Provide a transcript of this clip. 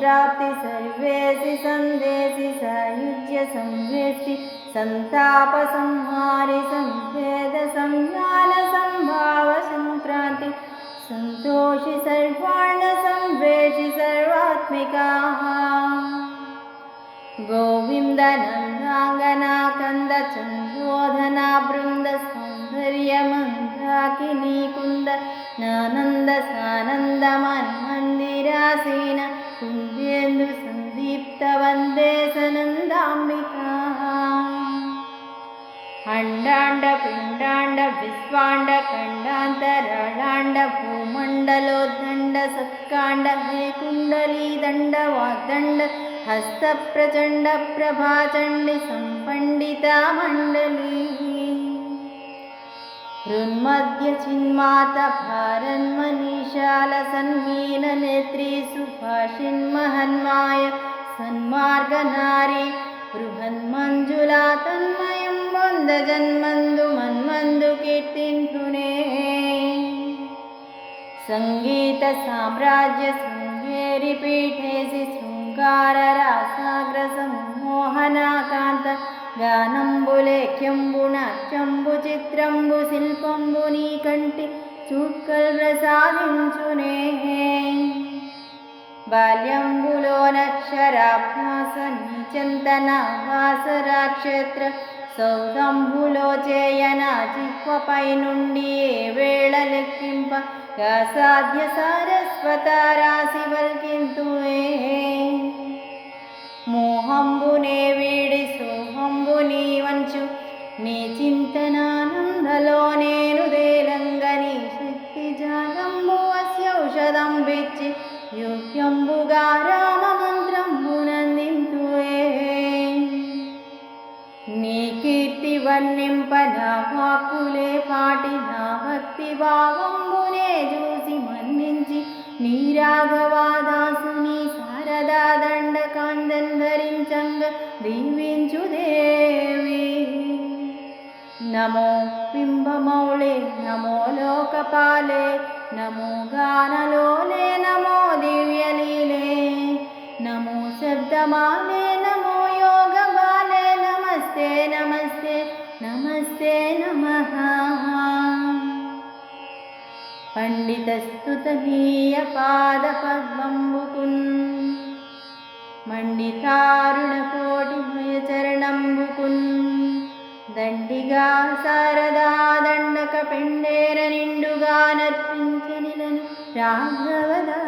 संप्राप्ति सर्वेसि संदेशि सायुज्य संवेष्टि संताप संहारि संवेद संज्ञान संभाव संक्रांति संतोषि सर्वाण संवेशि सर्वात्मिका गोविंद नंदांगना कंद चंद्रोधना बृंद सौंदर्य मंदाकिनी कुंद नानंद सानंद मन्मंदिरासीन कुंदेन्दु संदीप्त वंदे सनंदांबिका अंडांड पिंडांड विश्वांड खंडांतराळांड भूमंडलोद्दंड सत्कांड हे कुंडली दंड वाग्दंड हस्त प्रचंड प्रभाचंडी संपंडिता मंडली हृन्मध्य चिन्माता भारन्मनीशाल सन्मीन नेत्री सुभाषिन्महन्माय सन्मार्गनारी बृहन्मञ्जुला तन्मयं वन्दजन्मन्दु मन्मन्दु कीर्तिन्तुने संगीत साम्राज्य शृङ्गेरि पीठेसि शृङ्गाररासाग्र सम्मोहनाकान्त गानंबुलेख्यंबु नाट्यंबु चित्రంబు శిల్పంబు నీ కంటి చూక్కల్ ప్రసాదించునే బాల్యంబులోనక్షరాభ్యాస నీచంతన వాసరాక్షేత్ర సౌదంబులో చేయన జిహ్వపై నుండి ఏ వేళ లెక్కింప సాధ్య సారస్వత రాశి వల్కింతువే మోహంబునే వీడి సోహంబుని వంచు నీ చింతనానందలో నేను దేలంగని శక్తి జాగంబు అస్యౌషధం బిచ్చి యోగ్యంబుగా రామ మంత్రంబునందింతువే నీ కీర్తి వర్ణింప నా వాక్కులే పాటి నా భక్తి భావంబునే చూసి మన్నించి నీ రాఘవాదాసుని శారదా దండకాందరించంగ దీవించు దేవి నమో బింబమౌళే నమో లోకపాలే నమో గానలోలే నమో దివ్యలీలే నమో శబ్దమాలే నమో యోగబాలే నమస్తే నమస్తే నమస్తే నమః పండితస్తుతనీయ పాద పద్మంబుకున్ మండితారుణకోటిమయ చరణంబుకున్ దండిగా శారదా దండక పెండేర నిండుగా నర్పించనిలను రాఘవదాసు